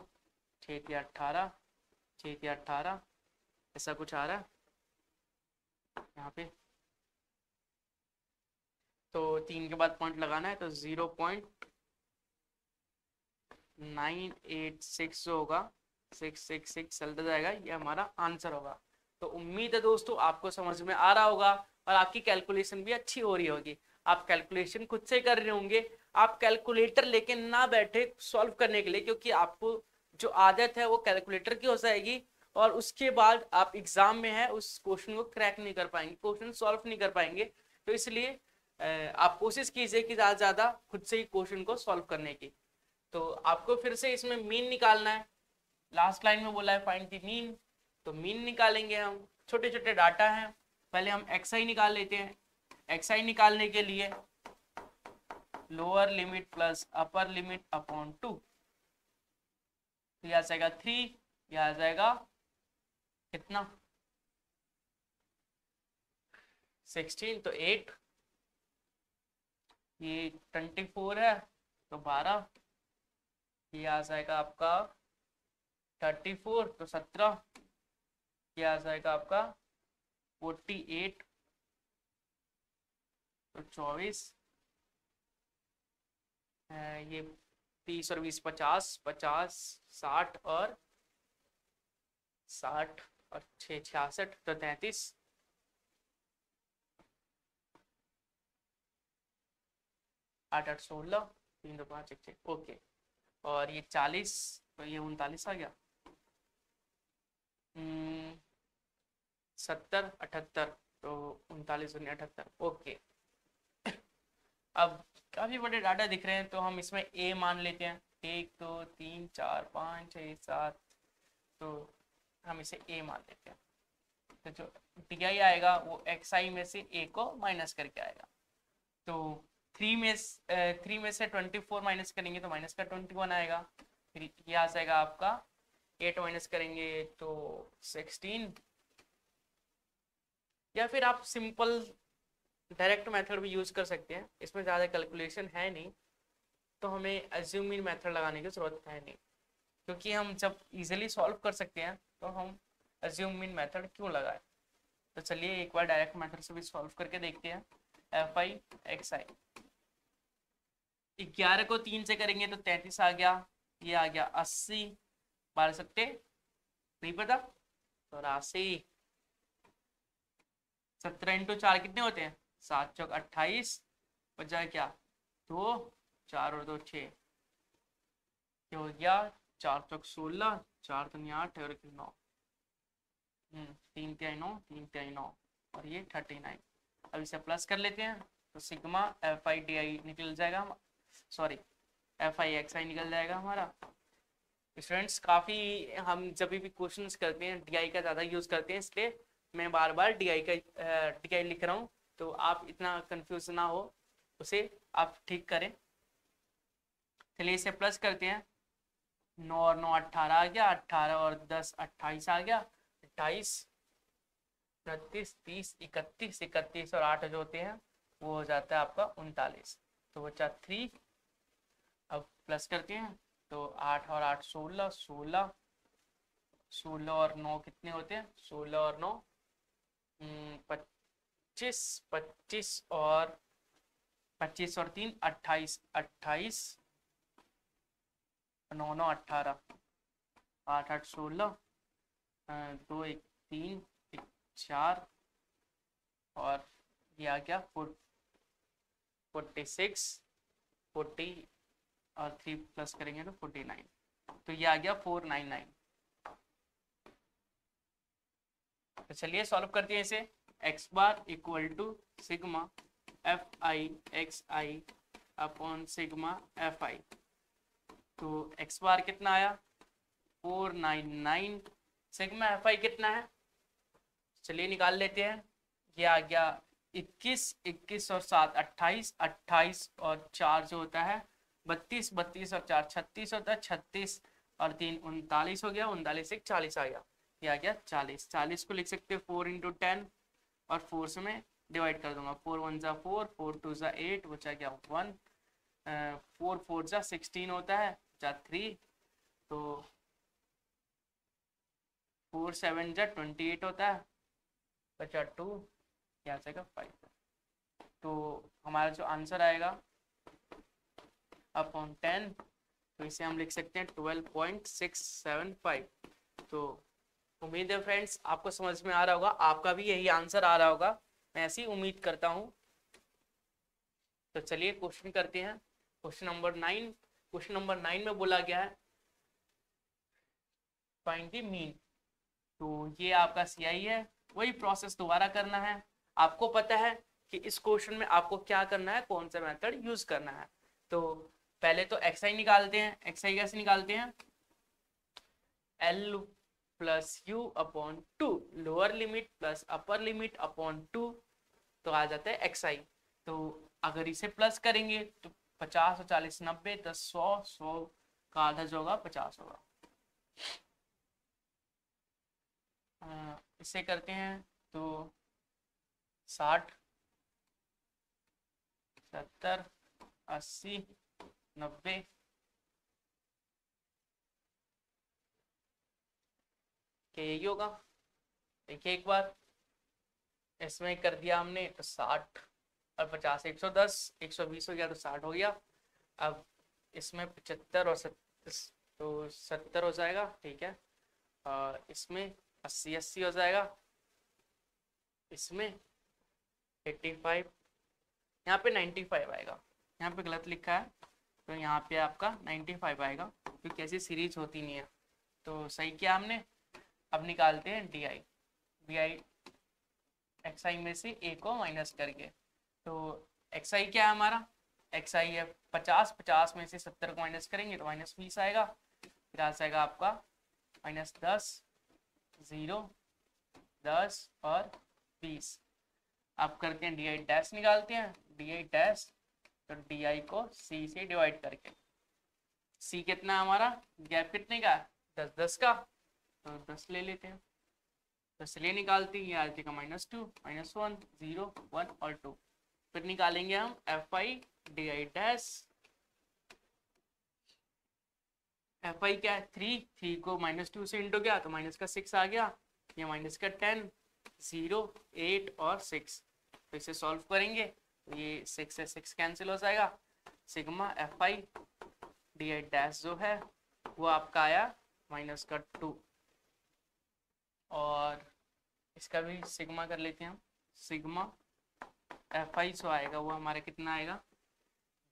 6 या 18, 6 या 18, ऐसा कुछ आ रहा है यहाँ पे। तो 3 के बाद पॉइंट लगाना है, तो 0.986 जो होगा 666 चलता जाएगा, ये हमारा आंसर होगा। तो उम्मीद है दोस्तों आपको समझ में आ रहा होगा और आपकी कैलकुलेशन भी अच्छी हो रही होगी। आप कैलकुलेशन खुद से कर रहे होंगे, आप कैलकुलेटर लेके ना बैठे सॉल्व करने के लिए, क्योंकि आपको जो आदत है वो कैलकुलेटर की हो जाएगी, और उसके बाद आप एग्जाम में है उस क्वेश्चन को क्रैक नहीं कर पाएंगे, क्वेश्चन सॉल्व नहीं कर पाएंगे। तो इसलिए आप कोशिश कीजिए कि ज़्यादा ज़्यादा खुद से ही क्वेश्चन को सॉल्व करने की। तो आपको फिर से इसमें मीन निकालना है, लास्ट लाइन में बोला है फाइंड द मीन, तो मीन निकालेंगे हम। छोटे छोटे डाटा हैं, पहले हम एक्स आई निकाल लेते हैं। एक्स आई निकालने के लिए lower limit plus upper limit upon 2, तो यह आ जाएगा 3, यह आ जाएगा कितना 16, तो 8, ये 24 है तो 12, ये आ जाएगा आपका 34, तो 17, ये आ जाएगा आपका 48, तो 24, ये 30 और 20 50, 50 60 और 60 और 6 66, तो 33, 8 8 16, 3 2 5 1 6, ओके। और ये 40, तो ये 39 आ गया। 70 78, तो 39 दूनी 78। ओके, अब काफ़ी बड़े डाटा दिख रहे हैं तो हम इसमें ए मान लेते हैं, 1 2 3 4 5 6 7, तो हम इसे ए मान लेते हैं। तो जो डी आई आएगा वो एक्स आई में से ए को माइनस करके आएगा। तो 3 में से 24 माइनस करेंगे तो माइनस का 21 आएगा। फिर ये आ जाएगा आपका 8 माइनस करेंगे तो 16, या फिर आप सिंपल डायरेक्ट मेथड भी यूज़ कर सकते हैं, इसमें ज़्यादा कैलकुलेशन है नहीं, तो हमें अज्यूमिंग मेथड लगाने की ज़रूरत है नहीं, क्योंकि हम जब इजीली सॉल्व कर सकते हैं तो हम अज्यूमिंग मेथड क्यों लगाएं। तो चलिए एक बार डायरेक्ट मेथड से भी सॉल्व करके देखते हैं। एफ आई एक्स आई, 11 को 3 से करेंगे तो 33 आ गया, ये आ गया 80, 12 सकते नहीं पता, 84, 17 इंटू 4 कितने होते हैं, 7 चौक 28, बचा क्या 2, 4 और 2 6, हो गया 4 चौक 16, 4 दूनी 8 और 9, 3 तिहाई 9, 3 तिहाई 9, और ये 39। अब इसे प्लस कर लेते हैं तो सिग्मा एफ आई डी आई निकल जाएगा, सॉरी एफ आई एक्स आई निकल जाएगा हमारा। स्टूडेंट्स काफ़ी हम जब भी क्वेश्चंस करते हैं डी आई का ज़्यादा यूज़ करते हैं, इसलिए मैं बार बार डी आई लिख रहा हूँ, तो आप इतना कंफ्यूज ना हो, उसे आप ठीक करें। चलिए इसे प्लस करते हैं, 9 और 9 18 आ गया, 18 और 10 28 आ गया, 28 29 30 31, 31 और 8 जो होते हैं वो हो जाता है आपका 39, तो बचा 3। अब प्लस करते हैं तो 8 और 8 16, 16 16 और 9 कितने होते हैं, 16 और 9 25, 25 और 25 और 3 28, 28 9 9 18, 8 8 16, 2 1 3 1 4, और ये आ गया 46 40 और 3 प्लस करेंगे तो 49, तो ये आ गया 499। तो चलिए सॉल्व करते हैं इसे। X bar equal to sigma F I X I upon sigma F I, तो एक्स बार कितना आया 499, सिग्मा एफ आई कितना है चलिए निकाल लेते हैं। ये आ गया 21, 21 और 7 28, 28 और 4 जो होता है 32, 32 और 4 36 होता है, 36 और 3 39 हो गया, 39 से 40 आ गया, ये आ गया 40। 40 को लिख सकते हैं 4 इंटू 10 और 4 से मैं डिवाइड कर दूंगा, 4 1 जा 4, 4 2 जा 8, बचा गया 1, 4 4 जा 16 होता है, जा 3, तो 4 7 जा 28 होता है, बचा 2, यहाँ से 5। तो हमारा जो आंसर आएगा अपॉन 10, तो इसे हम लिख सकते हैं 12.675। तो उम्मीद है फ्रेंड्स आपको समझ में आ रहा होगा, आपका भी यही आंसर आ रहा होगा, मैं ऐसी उम्मीद करता हूँ। तो चलिए क्वेश्चन करते हैं, क्वेश्चन नंबर 9। क्वेश्चन नंबर 9 में बोला गया है फाइंड द मीन, तो ये आपका सी आई है, वही प्रोसेस दोबारा करना है। आपको पता है कि इस क्वेश्चन में आपको क्या करना है, कौन सा मेथड यूज करना है। तो पहले तो एक्स आई निकालते हैं। एक्स आई कैसे निकालते हैं, L plus you upon 2, lower limit plus upper limit upon 2, तो आ जाता है एक्स आई। तो अगर इसे प्लस करेंगे तो 50 और 40 90, 10 100, 100 का आधा जो होगा 50 होगा। इसे करते हैं तो 60 70 80 90, क्या यही होगा। देखिए एक बार इसमें कर दिया हमने तो 60 और 50 110, 120 हो गया तो 60 हो गया। अब इसमें 75 और 70 तो 70 हो जाएगा, ठीक है। और इसमें 80 80 हो जाएगा, इसमें 85, यहाँ पे 95 आएगा। यहाँ पे गलत लिखा है तो यहाँ पे आपका 95 आएगा, क्योंकि ऐसी सीरीज होती नहीं है। तो सही किया हमने। अब निकालते हैं D I. D I X I में से ए को माइनस करके। तो एक्स आई क्या है हमारा, एक्स आई है 50, 50 में से 70 को माइनस करेंगे तो -20 आएगा। फिर आ जाएगा आपका -10, 0, 10 और 20। आप करते हैं डी आई डैश निकालते हैं, डी आई डैश तो डी आई को सी से डिवाइड करके। सी कितना है हमारा, गैप कितने का, 10, 10 का, तो 10 ले लेते हैं। तो इसलिए निकालते हैं, ये आ जाएगा -2, -1, 0, 1 और 2। फिर निकालेंगे हम F I D I dash. F I क्या है 3, 3 को -2 से इंटू गया तो माइनस का 6 आ गया, ये माइनस का 10, 0, 8 और 6। तो इसे सॉल्व करेंगे तो ये 6 से 6 कैंसिल हो जाएगा। Sigma F I D I dash जो है वो आपका आया -2। और इसका भी सिग्मा कर लेते हैं हम। सिग्मा एफ आई जो आएगा वो हमारा कितना आएगा,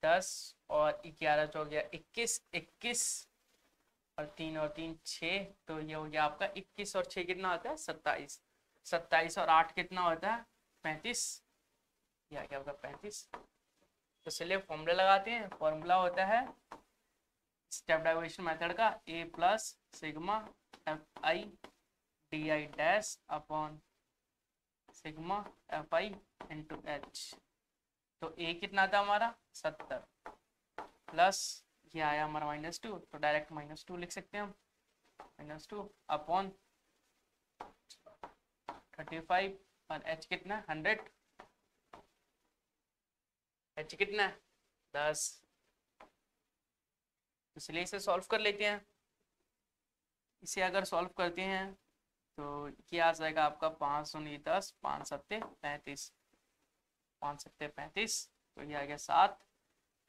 10 और 11 जो हो गया 21, 21 और 3 और 3 6, तो ये हो गया आपका 21 और 6 कितना होता है 27, 27 और 8 कितना होता है 35, या क्या होगा 35। तो चलिए फॉर्मूला लगाते हैं। फॉर्मूला होता है स्टेप डाइवर्शन मेथड का, A plus sigma F I D I dash upon sigma F I into H. तो ए कितना था हमारा 70 प्लस ये आया हमारा -2, तो डायरेक्ट -2 लिख सकते हैं हम, -2 अपॉन 35 और एच कितना है 100, एच कितना है 10। इसलिए इसे सॉल्व कर लेते हैं। इसे अगर सॉल्व करते हैं तो ये आ जाएगा आपका 5 × 10, 5 × 7 = 35, 5 × 7 = 35, तो ये आ गया 7।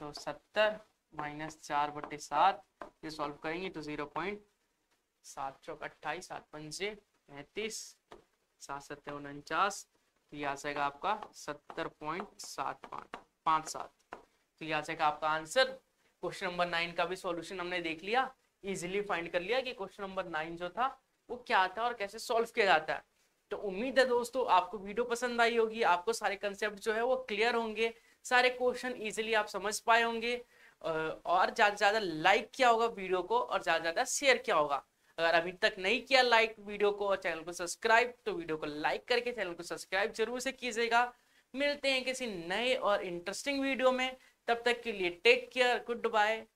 तो 70 - 4/7, ये सॉल्व करेंगे तो 0.7 चौक 28, 7 पंजे 35, 7 7 49, तो ये आ जाएगा आपका 70.57। तो ये आ जाएगा आपका आंसर। क्वेश्चन नंबर 9 का भी सॉल्यूशन हमने देख लिया, इजीली फाइंड कर लिया कि क्वेश्चन नंबर 9 जो था वो क्या था और कैसे सॉल्व किया जाता है। तो उम्मीद है दोस्तों आपको वीडियो पसंद आई होगी, आपको सारे कंसेप्ट जो है वो क्लियर होंगे, सारे क्वेश्चन इजीली आप समझ पाए होंगे, और ज़्यादा से ज़्यादा लाइक किया होगा वीडियो को और ज़्यादा से ज़्यादा शेयर किया होगा। अगर अभी तक नहीं किया लाइक वीडियो को और चैनल को सब्सक्राइब, तो वीडियो को लाइक करके चैनल को सब्सक्राइब जरूर से कीजिएगा। मिलते हैं किसी नए और इंटरेस्टिंग वीडियो में, तब तक के लिए टेक केयर, गुड बाय।